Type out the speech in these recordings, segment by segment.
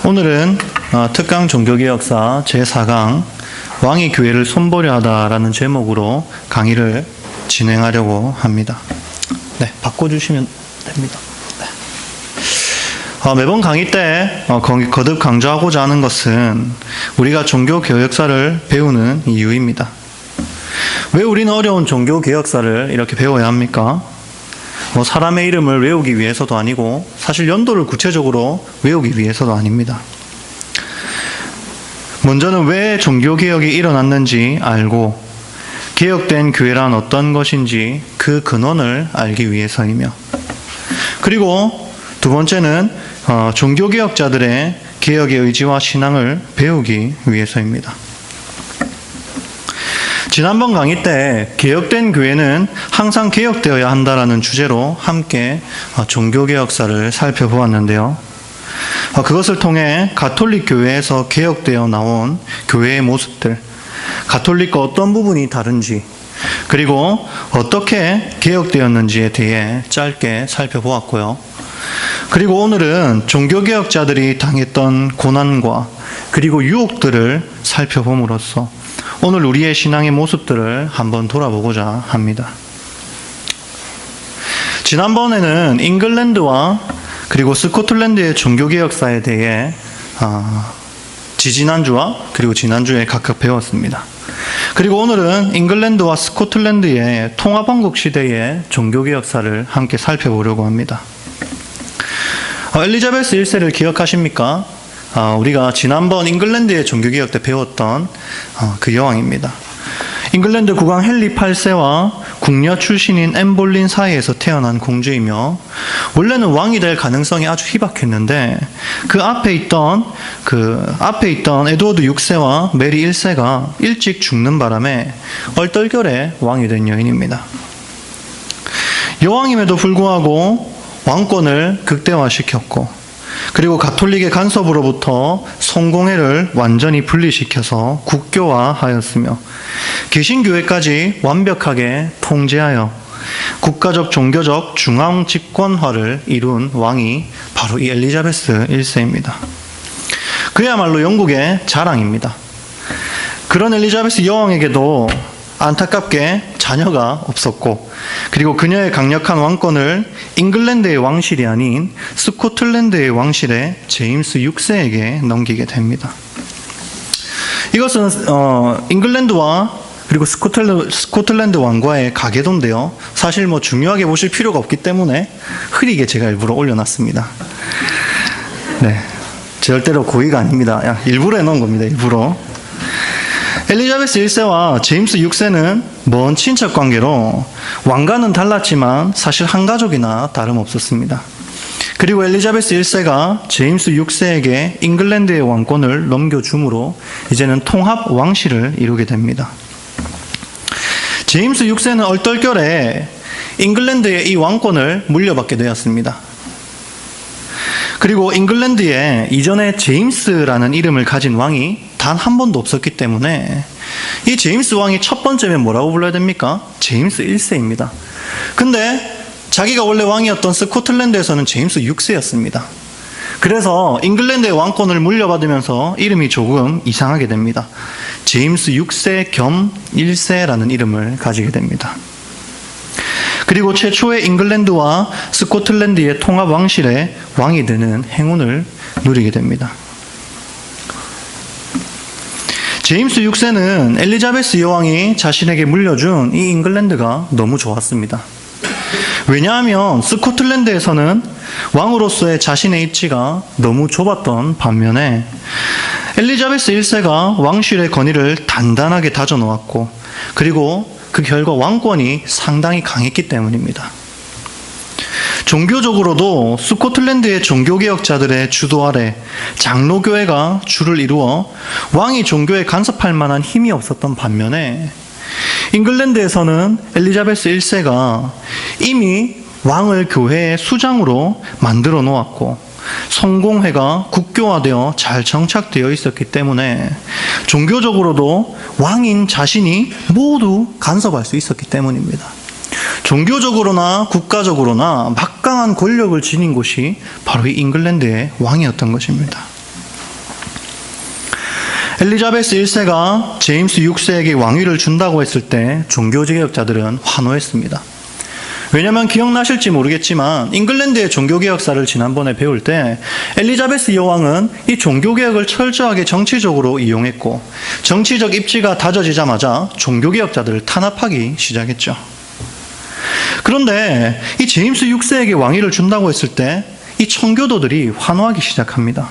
오늘은 특강 종교개혁사 제4강 왕이 교회를 손보려 하다라는 제목으로 강의를 진행하려고 합니다. 네, 바꿔주시면 됩니다. 네. 매번 강의 때 거듭 강조하고자 하는 것은 우리가 종교개혁사를 배우는 이유입니다. 왜 우리는 어려운 종교개혁사를 이렇게 배워야 합니까? 사람의 이름을 외우기 위해서도 아니고 사실 연도를 구체적으로 외우기 위해서도 아닙니다. 먼저는 왜 종교개혁이 일어났는지 알고 개혁된 교회란 어떤 것인지 그 근원을 알기 위해서이며, 그리고 두 번째는 종교개혁자들의 개혁의 의지와 신앙을 배우기 위해서입니다. 지난번 강의 때 개혁된 교회는 항상 개혁되어야 한다라는 주제로 함께 종교개혁사를 살펴보았는데요. 그것을 통해 가톨릭 교회에서 개혁되어 나온 교회의 모습들, 가톨릭과 어떤 부분이 다른지, 그리고 어떻게 개혁되었는지에 대해 짧게 살펴보았고요. 그리고 오늘은 종교개혁자들이 당했던 고난과 그리고 유혹들을 살펴봄으로써 오늘 우리의 신앙의 모습들을 한번 돌아보고자 합니다. 지난번에는 잉글랜드와 그리고 스코틀랜드의 종교개혁사에 대해 지지난주와 그리고 지난주에 각각 배웠습니다. 그리고 오늘은 잉글랜드와 스코틀랜드의 통합왕국 시대의 종교개혁사를 함께 살펴보려고 합니다. 엘리자베스 1세를 기억하십니까? 우리가 지난번 잉글랜드의 종교개혁 때 배웠던 그 여왕입니다. 잉글랜드 국왕 헨리 8세와 궁녀 출신인 앤 볼린 사이에서 태어난 공주이며, 원래는 왕이 될 가능성이 아주 희박했는데 그 앞에 있던 에드워드 6세와 메리 1세가 일찍 죽는 바람에 얼떨결에 왕이 된 여인입니다. 여왕임에도 불구하고 왕권을 극대화시켰고, 그리고 가톨릭의 간섭으로부터 성공회를 완전히 분리시켜서 국교화하였으며, 개신교회까지 완벽하게 통제하여 국가적 종교적 중앙 집권화를 이룬 왕이 바로 이 엘리자베스 1세입니다. 그야말로 영국의 자랑입니다. 그런 엘리자베스 여왕에게도 안타깝게 자녀가 없었고, 그리고 그녀의 강력한 왕권을 잉글랜드의 왕실이 아닌 스코틀랜드의 왕실의 제임스 6세에게 넘기게 됩니다. 이것은 잉글랜드와 그리고 스코틀랜드 왕과의 가계도인데요. 사실 중요하게 보실 필요가 없기 때문에 흐리게 제가 일부러 올려놨습니다. 네, 절대로 고의가 아닙니다. 일부러 해놓은 겁니다. 일부러. 엘리자베스 1세와 제임스 6세는 먼 친척 관계로 왕과는 달랐지만 사실 한 가족이나 다름없었습니다. 그리고 엘리자베스 1세가 제임스 6세에게 잉글랜드의 왕권을 넘겨줌으로 이제는 통합 왕실을 이루게 됩니다. 제임스 6세는 얼떨결에 잉글랜드의 이 왕권을 물려받게 되었습니다. 그리고 잉글랜드에 이전에 제임스라는 이름을 가진 왕이 단 한 번도 없었기 때문에 이 제임스 왕이 첫 번째면 뭐라고 불러야 됩니까? 제임스 1세입니다. 근데 자기가 원래 왕이었던 스코틀랜드에서는 제임스 6세였습니다. 그래서 잉글랜드의 왕권을 물려받으면서 이름이 조금 이상하게 됩니다. 제임스 6세 겸 1세라는 이름을 가지게 됩니다. 그리고 최초의 잉글랜드와 스코틀랜드의 통합 왕실의 왕이 되는 행운을 누리게 됩니다. 제임스 6세는 엘리자베스 여왕이 자신에게 물려준 이 잉글랜드가 너무 좋았습니다. 왜냐하면 스코틀랜드에서는 왕으로서의 자신의 입지가 너무 좁았던 반면에 엘리자베스 1세가 왕실의 권위를 단단하게 다져놓았고, 그리고 그 결과 왕권이 상당히 강했기 때문입니다. 종교적으로도 스코틀랜드의 종교개혁자들의 주도 아래 장로교회가 주를 이루어 왕이 종교에 간섭할 만한 힘이 없었던 반면에, 잉글랜드에서는 엘리자베스 1세가 이미 왕을 교회의 수장으로 만들어 놓았고 성공회가 국교화되어 잘 정착되어 있었기 때문에 종교적으로도 왕인 자신이 모두 간섭할 수 있었기 때문입니다. 종교적으로나 국가적으로나 막강한 권력을 지닌 곳이 바로 이 잉글랜드의 왕이었던 것입니다. 엘리자베스 1세가 제임스 6세에게 왕위를 준다고 했을 때 종교개혁자들은 환호했습니다. 왜냐하면 기억나실지 모르겠지만 잉글랜드의 종교개혁사를 지난번에 배울 때 엘리자베스 여왕은 이 종교개혁을 철저하게 정치적으로 이용했고 정치적 입지가 다져지자마자 종교개혁자들을 탄압하기 시작했죠. 그런데 이 제임스 6세에게 왕위를 준다고 했을 때 이 청교도들이 환호하기 시작합니다.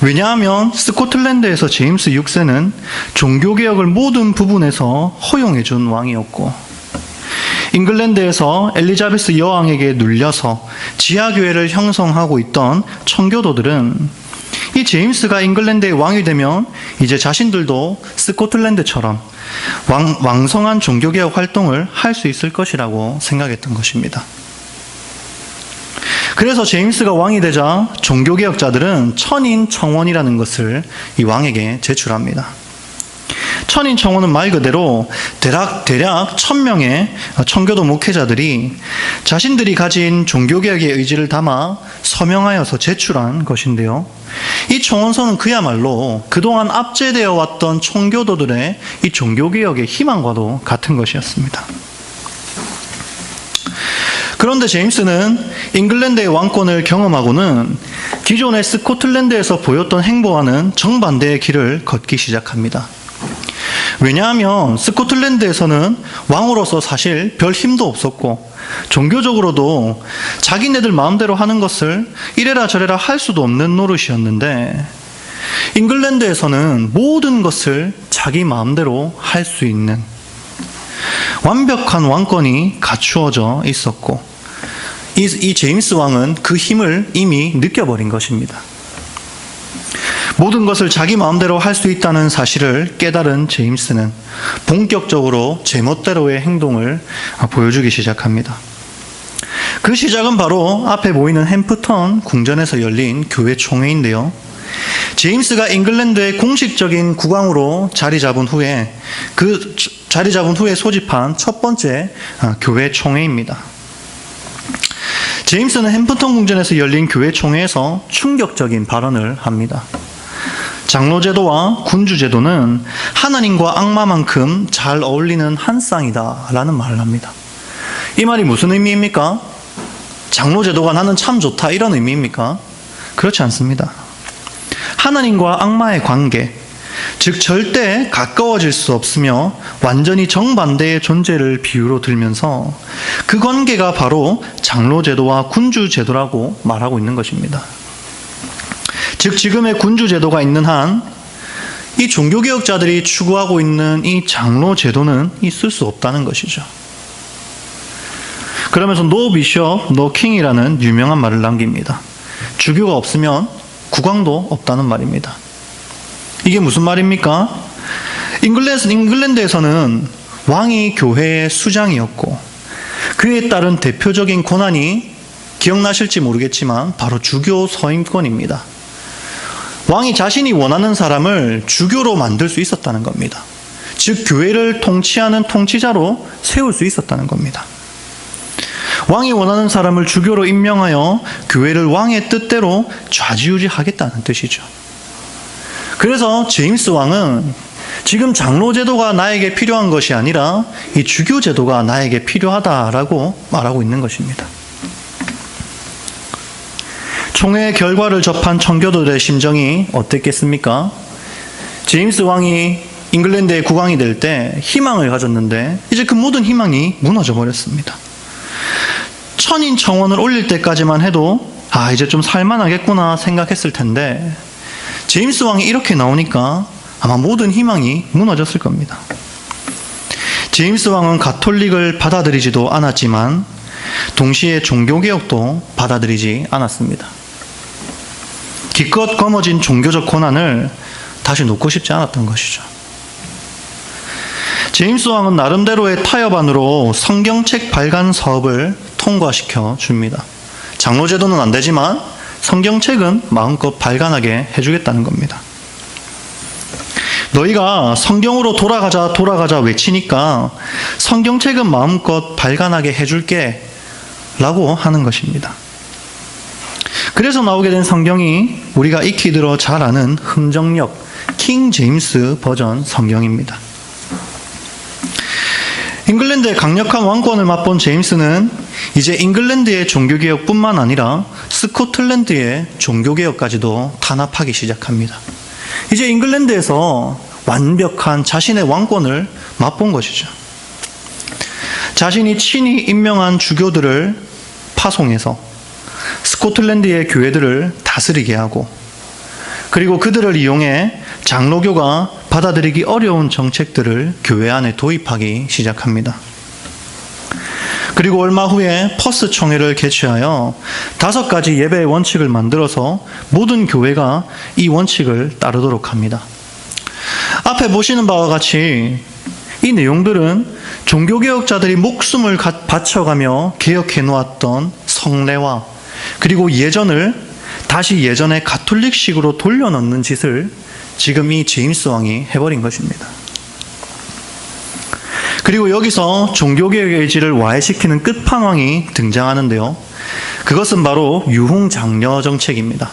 왜냐하면 스코틀랜드에서 제임스 6세는 종교개혁을 모든 부분에서 허용해 준 왕이었고 잉글랜드에서 엘리자베스 여왕에게 눌려서 지하교회를 형성하고 있던 청교도들은 이 제임스가 잉글랜드의 왕이 되면 이제 자신들도 스코틀랜드처럼 왕성한 종교개혁 활동을 할 수 있을 것이라고 생각했던 것입니다. 그래서 제임스가 왕이 되자 종교개혁자들은 천인 청원이라는 것을 이 왕에게 제출합니다. 천인 청원은 말 그대로 대략 1000명의 청교도 목회자들이 자신들이 가진 종교개혁의 의지를 담아 서명하여서 제출한 것인데요. 이 청원서는 그야말로 그동안 압제되어 왔던 청교도들의 이 종교개혁의 희망과도 같은 것이었습니다. 그런데 제임스는 잉글랜드의 왕권을 경험하고는 기존의 스코틀랜드에서 보였던 행보와는 정반대의 길을 걷기 시작합니다. 왜냐하면 스코틀랜드에서는 왕으로서 사실 별 힘도 없었고 종교적으로도 자기네들 마음대로 하는 것을 이래라 저래라 할 수도 없는 노릇이었는데 잉글랜드에서는 모든 것을 자기 마음대로 할 수 있는 완벽한 왕권이 갖추어져 있었고 이 제임스 왕은 그 힘을 이미 느껴버린 것입니다. 모든 것을 자기 마음대로 할 수 있다는 사실을 깨달은 제임스는 본격적으로 제멋대로의 행동을 보여주기 시작합니다. 그 시작은 바로 앞에 보이는 햄프턴 궁전에서 열린 교회 총회인데요. 제임스가 잉글랜드의 공식적인 국왕으로 자리 잡은 후에 소집한 첫 번째 교회 총회입니다. 제임스는 햄프턴 궁전에서 열린 교회 총회에서 충격적인 발언을 합니다. 장로제도와 군주제도는 하나님과 악마만큼 잘 어울리는 한 쌍이다 라는 말을 합니다. 이 말이 무슨 의미입니까? 장로제도가 나는 참 좋다 이런 의미입니까? 그렇지 않습니다. 하나님과 악마의 관계, 즉 절대 가까워질 수 없으며 완전히 정반대의 존재를 비유로 들면서 그 관계가 바로 장로제도와 군주제도라고 말하고 있는 것입니다. 즉 지금의 군주제도가 있는 한 이 종교개혁자들이 추구하고 있는 이 장로제도는 있을 수 없다는 것이죠. 그러면서 No Bishop, No King이라는 유명한 말을 남깁니다. 주교가 없으면 국왕도 없다는 말입니다. 이게 무슨 말입니까? 잉글랜드에서는 왕이 교회의 수장이었고 그에 따른 대표적인 권한이 기억나실지 모르겠지만 바로 주교 서임권입니다. 왕이 자신이 원하는 사람을 주교로 만들 수 있었다는 겁니다. 즉 교회를 통치하는 통치자로 세울 수 있었다는 겁니다. 왕이 원하는 사람을 주교로 임명하여 교회를 왕의 뜻대로 좌지우지하겠다는 뜻이죠. 그래서 제임스 왕은 지금 장로제도가 나에게 필요한 것이 아니라 이 주교제도가 나에게 필요하다라고 말하고 있는 것입니다. 총회의 결과를 접한 청교도들의 심정이 어땠겠습니까? 제임스 왕이 잉글랜드의 국왕이 될 때 희망을 가졌는데 이제 그 모든 희망이 무너져 버렸습니다. 천인 청원을 올릴 때까지만 해도 이제 좀 살만하겠구나 생각했을 텐데 제임스 왕이 이렇게 나오니까 아마 모든 희망이 무너졌을 겁니다. 제임스 왕은 가톨릭을 받아들이지도 않았지만 동시에 종교개혁도 받아들이지 않았습니다. 기껏 거머쥔 종교적 권한을 다시 놓고 싶지 않았던 것이죠. 제임스 왕은 나름대로의 타협안으로 성경책 발간 사업을 통과시켜 줍니다. 장로제도는 안 되지만 성경책은 마음껏 발간하게 해주겠다는 겁니다. 너희가 성경으로 돌아가자 외치니까 성경책은 마음껏 발간하게 해줄게 라고 하는 것입니다. 그래서 나오게 된 성경이 우리가 익히 들어 잘 아는 흥정역 킹 제임스 버전 성경입니다. 잉글랜드의 강력한 왕권을 맛본 제임스는 이제 잉글랜드의 종교개혁뿐만 아니라 스코틀랜드의 종교개혁까지도 탄압하기 시작합니다. 이제 잉글랜드에서 완벽한 자신의 왕권을 맛본 것이죠. 자신이 친히 임명한 주교들을 파송해서 스코틀랜드의 교회들을 다스리게 하고, 그리고 그들을 이용해 장로교가 받아들이기 어려운 정책들을 교회 안에 도입하기 시작합니다. 그리고 얼마 후에 퍼스 총회를 개최하여 5가지 예배의 원칙을 만들어서 모든 교회가 이 원칙을 따르도록 합니다. 앞에 보시는 바와 같이 이 내용들은 종교개혁자들이 목숨을 바쳐가며 개혁해 놓았던 성례와 그리고 예전을 다시 예전의 가톨릭식으로 돌려놓는 짓을 지금 이 제임스 왕이 해버린 것입니다. 그리고 여기서 종교개혁의 의지를 와해시키는 끝판왕이 등장하는데요. 그것은 바로 유흥장려 정책입니다.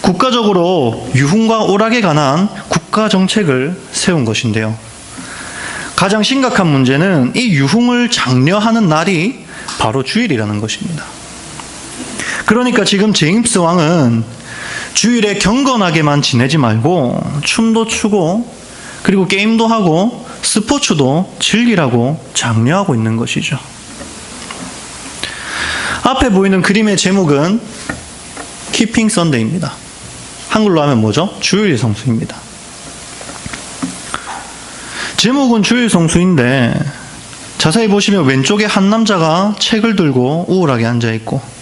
국가적으로 유흥과 오락에 관한 국가 정책을 세운 것인데요. 가장 심각한 문제는 이 유흥을 장려하는 날이 바로 주일이라는 것입니다. 그러니까 지금 제임스 왕은 주일에 경건하게만 지내지 말고 춤도 추고 그리고 게임도 하고 스포츠도 즐기라고 장려하고 있는 것이죠. 앞에 보이는 그림의 제목은 키핑 선데이입니다. 한글로 하면 뭐죠? 주일 성수입니다. 제목은 주일 성수인데 자세히 보시면 왼쪽에 한 남자가 책을 들고 우울하게 앉아있고,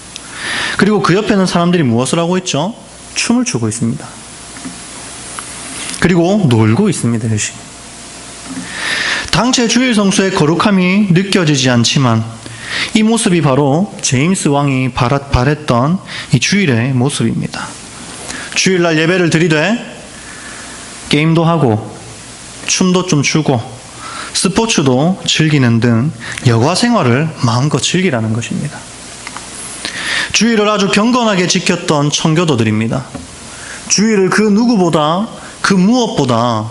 그리고 그 옆에는 사람들이 무엇을 하고 있죠? 춤을 추고 있습니다. 그리고 놀고 있습니다, 열심히. 당최 주일 성수의 거룩함이 느껴지지 않지만 이 모습이 바로 제임스 왕이 바랬던 이 주일의 모습입니다. 주일날 예배를 드리되 게임도 하고 춤도 좀 추고 스포츠도 즐기는 등 여가 생활을 마음껏 즐기라는 것입니다. 주일을 아주 경건하게 지켰던 청교도들입니다. 주일을 그 누구보다 그 무엇보다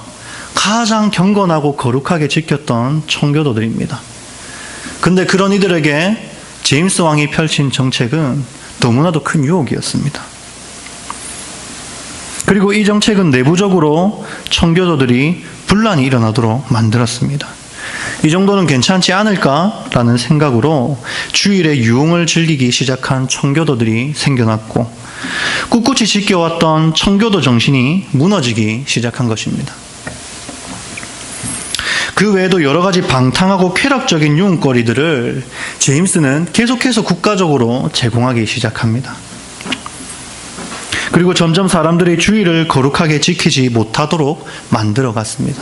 가장 경건하고 거룩하게 지켰던 청교도들입니다. 근데 그런 이들에게 제임스 왕이 펼친 정책은 너무나도 큰 유혹이었습니다. 그리고 이 정책은 내부적으로 청교도들이 분란이 일어나도록 만들었습니다. 이 정도는 괜찮지 않을까라는 생각으로 주일에 유흥을 즐기기 시작한 청교도들이 생겨났고, 꿋꿋이 지켜왔던 청교도 정신이 무너지기 시작한 것입니다. 그 외에도 여러 가지 방탕하고 쾌락적인 유흥거리들을 제임스는 계속해서 국가적으로 제공하기 시작합니다. 그리고 점점 사람들이 주일을 거룩하게 지키지 못하도록 만들어갔습니다.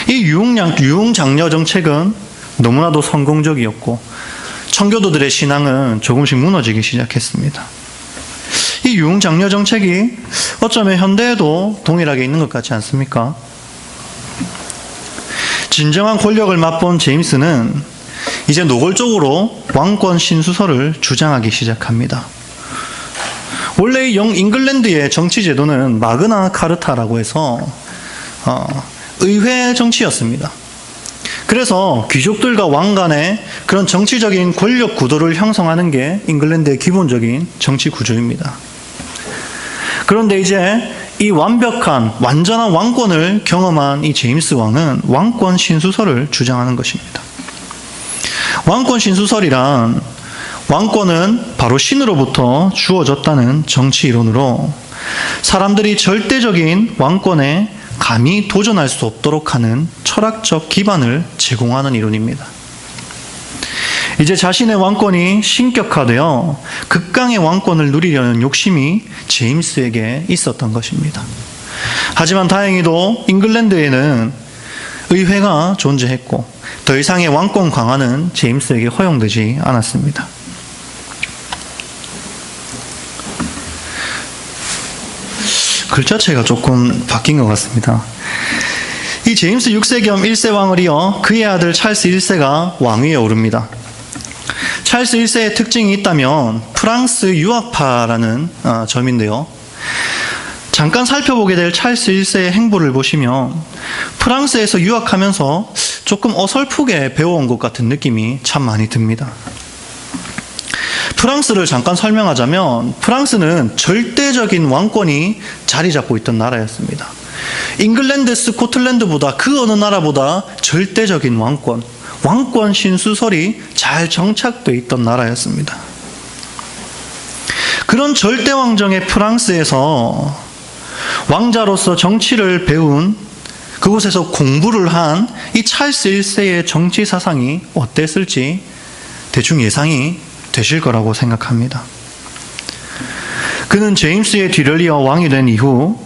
이 유흥장려 정책은 너무나도 성공적이었고 청교도들의 신앙은 조금씩 무너지기 시작했습니다. 이 유흥장려 정책이 어쩌면 현대에도 동일하게 있는 것 같지 않습니까? 진정한 권력을 맛본 제임스는 이제 노골적으로 왕권 신수설을 주장하기 시작합니다. 원래 잉글랜드의 정치 제도는 마그나 카르타라고 해서 의회 정치였습니다. 그래서 귀족들과 왕 간의 그런 정치적인 권력 구도를 형성하는 게 잉글랜드의 기본적인 정치 구조입니다. 그런데 이제 이 완전한 왕권을 경험한 이 제임스 왕은 왕권 신수설을 주장하는 것입니다. 왕권 신수설이란 왕권은 바로 신으로부터 주어졌다는 정치 이론으로 사람들이 절대적인 왕권에 감히 도전할 수 없도록 하는 철학적 기반을 제공하는 이론입니다. 이제 자신의 왕권이 신격화되어 극강의 왕권을 누리려는 욕심이 제임스에게 있었던 것입니다. 하지만 다행히도 잉글랜드에는 의회가 존재했고 더 이상의 왕권 강화는 제임스에게 허용되지 않았습니다. 글자체가 조금 바뀐 것 같습니다. 이 제임스 6세 겸 1세 왕을 이어 그의 아들 찰스 1세가 왕위에 오릅니다. 찰스 1세의 특징이 있다면 프랑스 유학파라는 점인데요. 잠깐 살펴보게 될 찰스 1세의 행보를 보시면 프랑스에서 유학하면서 조금 어설프게 배워온 것 같은 느낌이 참 많이 듭니다. 프랑스를 잠깐 설명하자면 프랑스는 절대적인 왕권이 자리 잡고 있던 나라였습니다. 잉글랜드, 스코틀랜드보다 그 어느 나라보다 절대적인 왕권 신수설이 잘 정착되어 있던 나라였습니다. 그런 절대왕정의 프랑스에서 왕자로서 정치를 배운 그곳에서 공부를 한 이 찰스 1세의 정치 사상이 어땠을지 대충 예상이 되실 거라고 생각합니다. 그는 제임스의 뒤를 이어 왕이 된 이후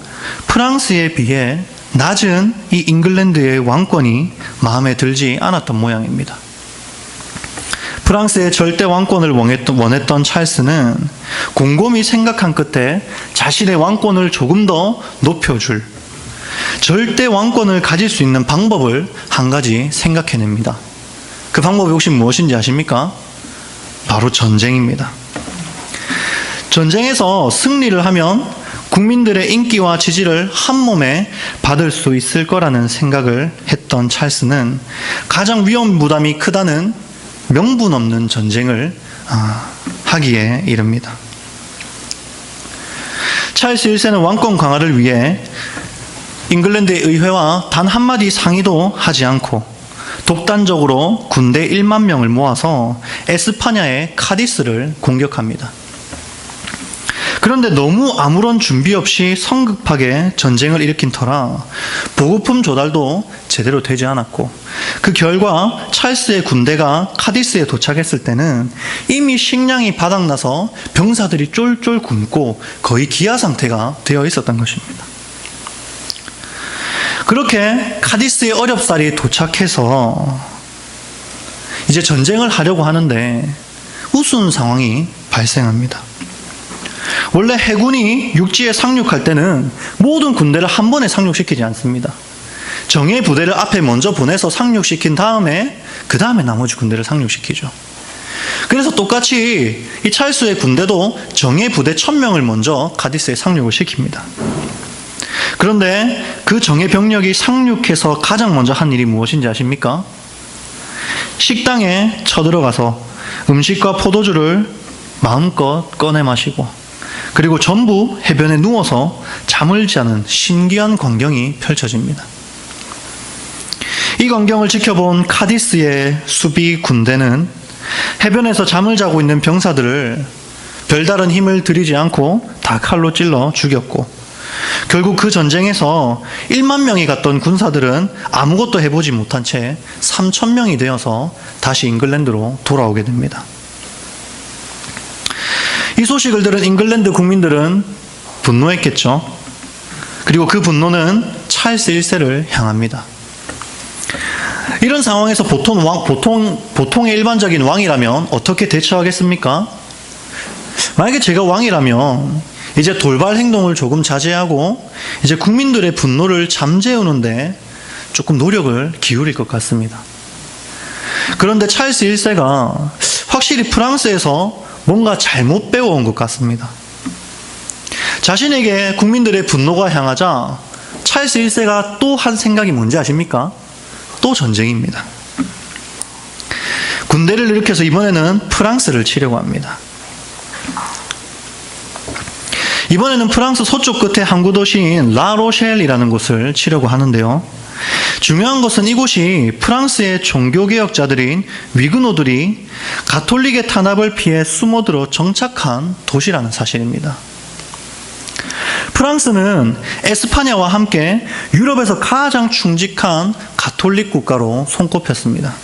프랑스에 비해 낮은 이 잉글랜드의 왕권이 마음에 들지 않았던 모양입니다. 프랑스의 절대 왕권을 원했던 찰스는 곰곰이 생각한 끝에 자신의 왕권을 조금 더 높여줄 절대 왕권을 가질 수 있는 방법을 한 가지 생각해냅니다. 그 방법이 혹시 무엇인지 아십니까? 바로 전쟁입니다. 전쟁에서 승리를 하면 국민들의 인기와 지지를 한몸에 받을 수 있을 거라는 생각을 했던 찰스는 가장 위험 부담이 크다는 명분 없는 전쟁을 하기에 이릅니다. 찰스 1세는 왕권 강화를 위해 잉글랜드의 의회와 단 한마디 상의도 하지 않고 독단적으로 군대 1만 명을 모아서 에스파냐의 카디스를 공격합니다. 그런데 너무 아무런 준비 없이 성급하게 전쟁을 일으킨 터라 보급품 조달도 제대로 되지 않았고 그 결과 찰스의 군대가 카디스에 도착했을 때는 이미 식량이 바닥나서 병사들이 쫄쫄 굶고 거의 기아 상태가 되어 있었던 것입니다. 그렇게 카디스의 어렵사리 도착해서 이제 전쟁을 하려고 하는데 우스운 상황이 발생합니다. 원래 해군이 육지에 상륙할 때는 모든 군대를 한 번에 상륙시키지 않습니다. 정예 부대를 앞에 먼저 보내서 상륙시킨 다음에 그 다음에 나머지 군대를 상륙시키죠. 그래서 똑같이 이 찰스의 군대도 정예 부대 1000명을 먼저 카디스에 상륙을 시킵니다. 그런데 그 정예 병력이 상륙해서 가장 먼저 한 일이 무엇인지 아십니까? 식당에 쳐들어가서 음식과 포도주를 마음껏 꺼내 마시고 그리고 전부 해변에 누워서 잠을 자는 신기한 광경이 펼쳐집니다. 이 광경을 지켜본 카디스의 수비 군대는 해변에서 잠을 자고 있는 병사들을 별다른 힘을 들이지 않고 다 칼로 찔러 죽였고 결국 그 전쟁에서 1만 명이 갔던 군사들은 아무것도 해보지 못한 채 3,000명이 되어서 다시 잉글랜드로 돌아오게 됩니다. 이 소식을 들은 잉글랜드 국민들은 분노했겠죠. 그리고 그 분노는 찰스 1세를 향합니다. 이런 상황에서 보통의 일반적인 왕이라면 어떻게 대처하겠습니까? 만약에 제가 왕이라면 이제 돌발 행동을 조금 자제하고 이제 국민들의 분노를 잠재우는데 조금 노력을 기울일 것 같습니다. 그런데 찰스 1세가 확실히 프랑스에서 뭔가 잘못 배워온 것 같습니다. 자신에게 국민들의 분노가 향하자 찰스 1세가 또 한 생각이 뭔지 아십니까? 또 전쟁입니다. 군대를 일으켜서 이번에는 프랑스를 치려고 합니다. 이번에는 프랑스 서쪽 끝에 항구 도시인 라로셸이라는 곳을 치려고 하는데요. 중요한 것은 이곳이 프랑스의 종교개혁자들인 위그노들이 가톨릭의 탄압을 피해 숨어들어 정착한 도시라는 사실입니다. 프랑스는 에스파냐와 함께 유럽에서 가장 충직한 가톨릭 국가로 손꼽혔습니다.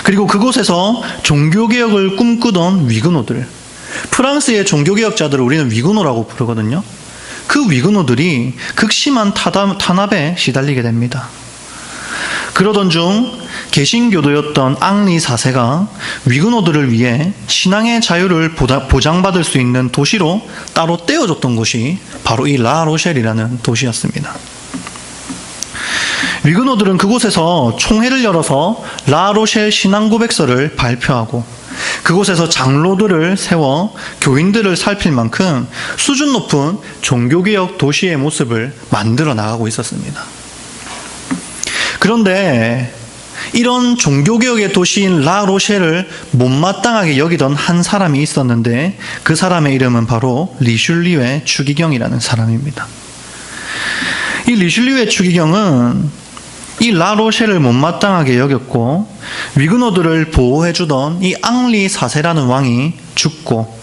그리고 그곳에서 종교개혁을 꿈꾸던 위그노들, 프랑스의 종교개혁자들을 우리는 위그노라고 부르거든요. 그 위그노들이 극심한 탄압에 시달리게 됩니다. 그러던 중 개신교도였던 앙리 4세가 위그노들을 위해 신앙의 자유를 보장받을 수 있는 도시로 따로 떼어줬던 곳이 바로 이 라로셸이라는 도시였습니다. 위그노들은 그곳에서 총회를 열어서 라로셸 신앙고백서를 발표하고 그곳에서 장로들을 세워 교인들을 살필 만큼 수준 높은 종교개혁 도시의 모습을 만들어 나가고 있었습니다. 그런데 이런 종교개혁의 도시인 라로셸을 못마땅하게 여기던 한 사람이 있었는데 그 사람의 이름은 바로 리슐리의 추기경이라는 사람입니다. 이 리슐리의 추기경은 이 라로셸을 못마땅하게 여겼고 위그노들을 보호해주던 이 앙리 4세라는 왕이 죽고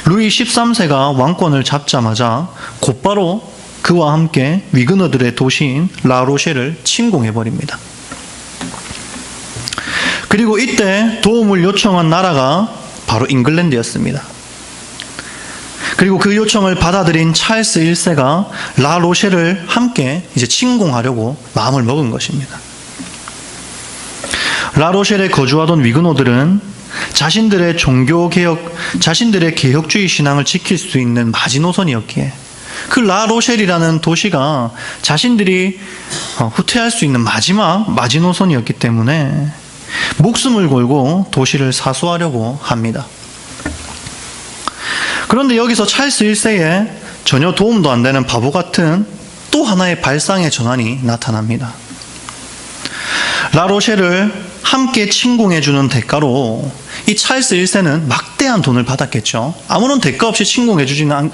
루이 13세가 왕권을 잡자마자 곧바로 그와 함께 위그노들의 도시인 라로셸을 침공해버립니다. 그리고 이때 도움을 요청한 나라가 바로 잉글랜드였습니다. 그리고 그 요청을 받아들인 찰스 1세가 라로셸을 함께 이제 침공하려고 마음을 먹은 것입니다. 라로셸에 거주하던 위그노들은 자신들의 자신들의 개혁주의 신앙을 지킬 수 있는 마지노선이었기에 그 라로셸이라는 도시가 자신들이 후퇴할 수 있는 마지막 마지노선이었기 때문에 목숨을 걸고 도시를 사수하려고 합니다. 그런데 여기서 찰스 1세에 전혀 도움도 안 되는 바보 같은 또 하나의 발상의 전환이 나타납니다. 라로셸을 함께 침공해주는 대가로 이 찰스 1세는 막대한 돈을 받았겠죠. 아무런 대가 없이 침공해주지는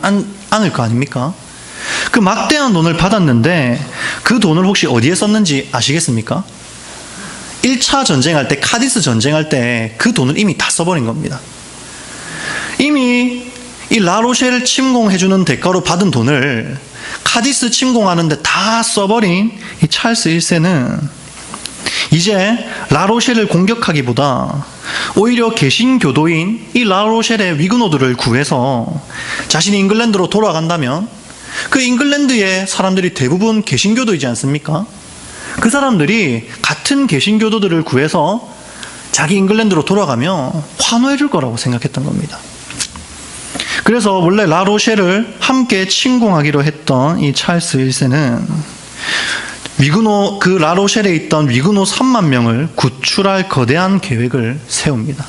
않을 거 아닙니까? 그 막대한 돈을 받았는데 그 돈을 혹시 어디에 썼는지 아시겠습니까? 1차 전쟁할 때, 카디스 전쟁할 때 그 돈을 이미 다 써버린 겁니다. 이미 이 라로셸을 침공해주는 대가로 받은 돈을 카디스 침공하는데 다 써버린 이 찰스 1세는 이제 라로셸을 공격하기보다 오히려 개신교도인 이 라로셸의 위그노들을 구해서 자신이 잉글랜드로 돌아간다면 그 잉글랜드의 사람들이 대부분 개신교도이지 않습니까? 그 사람들이 같은 개신교도들을 구해서 자기 잉글랜드로 돌아가면 환호해 줄 거라고 생각했던 겁니다. 그래서 원래 라로셸을 함께 침공하기로 했던 이 찰스 1세는 그 라로셸에 있던 위그노 3만 명을 구출할 거대한 계획을 세웁니다.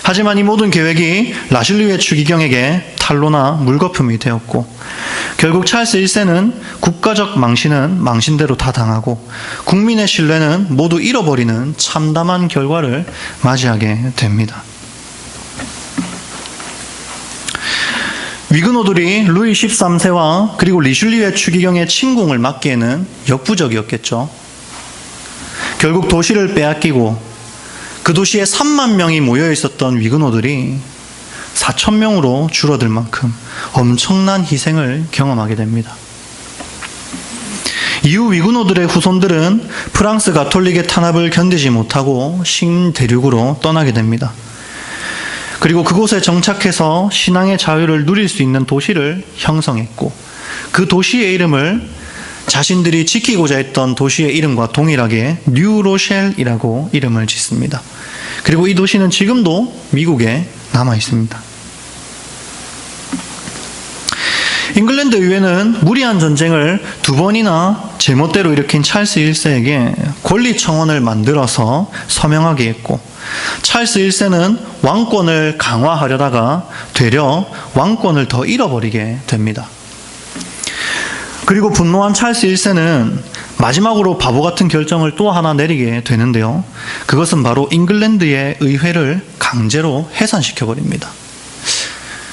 하지만 이 모든 계획이 라슐리의 추기경에게 탄로나 물거품이 되었고 결국 찰스 1세는 국가적 망신은 망신대로 다 당하고 국민의 신뢰는 모두 잃어버리는 참담한 결과를 맞이하게 됩니다. 위그노들이 루이 13세와 그리고 리슐리의 추기경의 침공을 막기에는 역부족이었겠죠. 결국 도시를 빼앗기고 그 도시에 3만 명이 모여 있었던 위그노들이 4천 명으로 줄어들 만큼 엄청난 희생을 경험하게 됩니다. 이후 위그노들의 후손들은 프랑스 가톨릭의 탄압을 견디지 못하고 신대륙으로 떠나게 됩니다. 그리고 그곳에 정착해서 신앙의 자유를 누릴 수 있는 도시를 형성했고 그 도시의 이름을 자신들이 지키고자 했던 도시의 이름과 동일하게 뉴로셸이라고 이름을 짓습니다. 그리고 이 도시는 지금도 미국에 남아 있습니다. 잉글랜드 의회는 무리한 전쟁을 2번이나 제멋대로 일으킨 찰스 1세에게 권리청원을 만들어서 서명하게 했고 찰스 1세는 왕권을 강화하려다가 되려 왕권을 더 잃어버리게 됩니다. 그리고 분노한 찰스 1세는 마지막으로 바보 같은 결정을 또 하나 내리게 되는데요. 그것은 바로 잉글랜드의 의회를 강제로 해산시켜버립니다.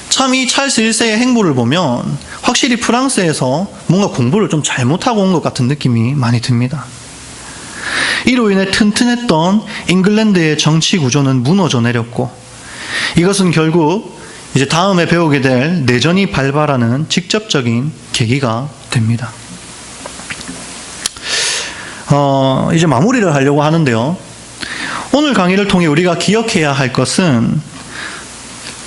참 이 찰스 1세의 행보를 보면 확실히 프랑스에서 뭔가 공부를 좀 잘못하고 온 것 같은 느낌이 많이 듭니다. 이로 인해 튼튼했던 잉글랜드의 정치 구조는 무너져 내렸고 이것은 결국 이제 다음에 배우게 될 내전이 발발하는 직접적인 계기가 됩니다. 이제 마무리를 하려고 하는데요. 오늘 강의를 통해 우리가 기억해야 할 것은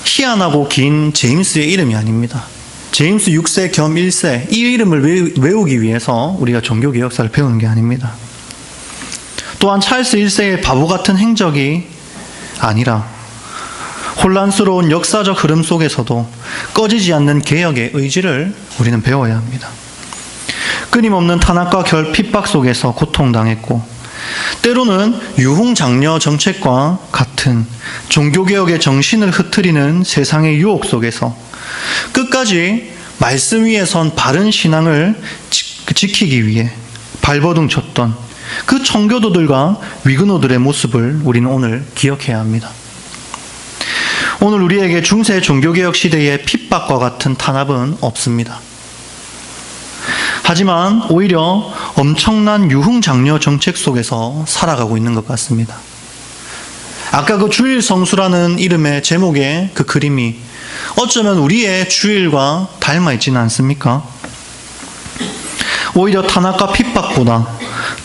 희한하고 긴 제임스의 이름이 아닙니다. 제임스 6세 겸 1세 이 이름을 외우기 위해서 우리가 종교개 역사를 배우는 게 아닙니다. 또한 찰스 1세의 바보 같은 행적이 아니라 혼란스러운 역사적 흐름 속에서도 꺼지지 않는 개혁의 의지를 우리는 배워야 합니다. 끊임없는 탄압과 핍박 속에서 고통당했고 때로는 유흥장려 정책과 같은 종교개혁의 정신을 흐트리는 세상의 유혹 속에서 끝까지 말씀 위에 선 바른 신앙을 지키기 위해 발버둥 쳤던 그 청교도들과 위그노들의 모습을 우리는 오늘 기억해야 합니다. 오늘 우리에게 중세 종교개혁 시대의 핍박과 같은 탄압은 없습니다. 하지만 오히려 엄청난 유흥장려 정책 속에서 살아가고 있는 것 같습니다. 아까 그 주일 성수라는 이름의 제목의 그 그림이 어쩌면 우리의 주일과 닮아 있지는 않습니까? 오히려 탄압과 핍박보다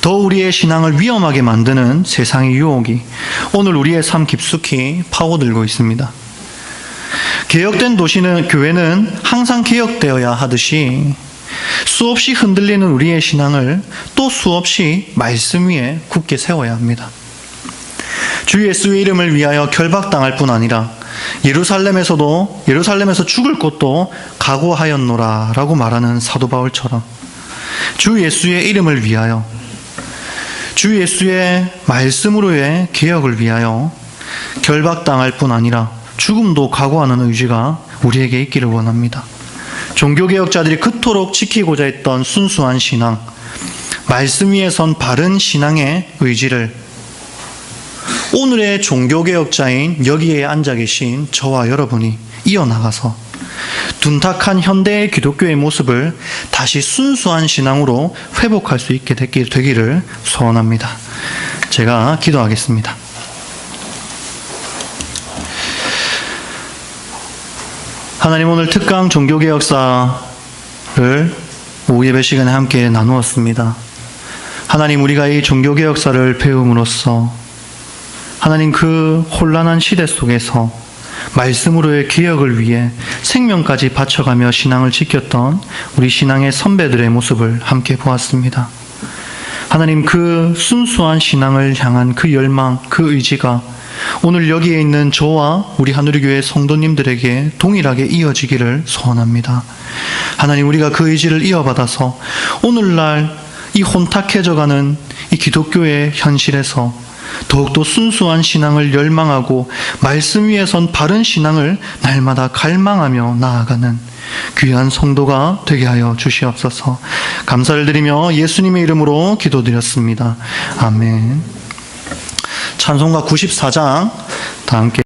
더 우리의 신앙을 위험하게 만드는 세상의 유혹이 오늘 우리의 삶 깊숙이 파고들고 있습니다. 개혁된 교회는 항상 개혁되어야 하듯이 수없이 흔들리는 우리의 신앙을 또 수없이 말씀 위에 굳게 세워야 합니다. 주 예수의 이름을 위하여 결박당할 뿐 아니라 예루살렘에서 죽을 것도 각오하였노라 라고 말하는 사도 바울처럼 주 예수의 이름을 위하여 주 예수의 말씀으로의 개혁을 위하여 결박당할 뿐 아니라 죽음도 각오하는 의지가 우리에게 있기를 원합니다. 종교개혁자들이 그토록 지키고자 했던 순수한 신앙, 말씀 위에 선 바른 신앙의 의지를 오늘의 종교개혁자인 여기에 앉아 계신 저와 여러분이 이어나가서 둔탁한 현대의 기독교의 모습을 다시 순수한 신앙으로 회복할 수 있게 되기를 소원합니다. 제가 기도하겠습니다. 하나님, 오늘 특강 종교개혁사를 오후 예배 시간에 함께 나누었습니다. 하나님, 우리가 이 종교개혁사를 배움으로써 하나님 그 혼란한 시대 속에서 말씀으로의 개혁을 위해 생명까지 바쳐가며 신앙을 지켰던 우리 신앙의 선배들의 모습을 함께 보았습니다. 하나님, 그 순수한 신앙을 향한 그 열망, 그 의지가 오늘 여기에 있는 저와 우리 하누리교회 성도님들에게 동일하게 이어지기를 소원합니다. 하나님, 우리가 그 의지를 이어받아서 오늘날 이 혼탁해져가는 이 기독교의 현실에서 더욱더 순수한 신앙을 열망하고 말씀 위에 선 바른 신앙을 날마다 갈망하며 나아가는 귀한 성도가 되게 하여 주시옵소서. 감사를 드리며 예수님의 이름으로 기도드렸습니다. 아멘. 찬송가 94장 다 함께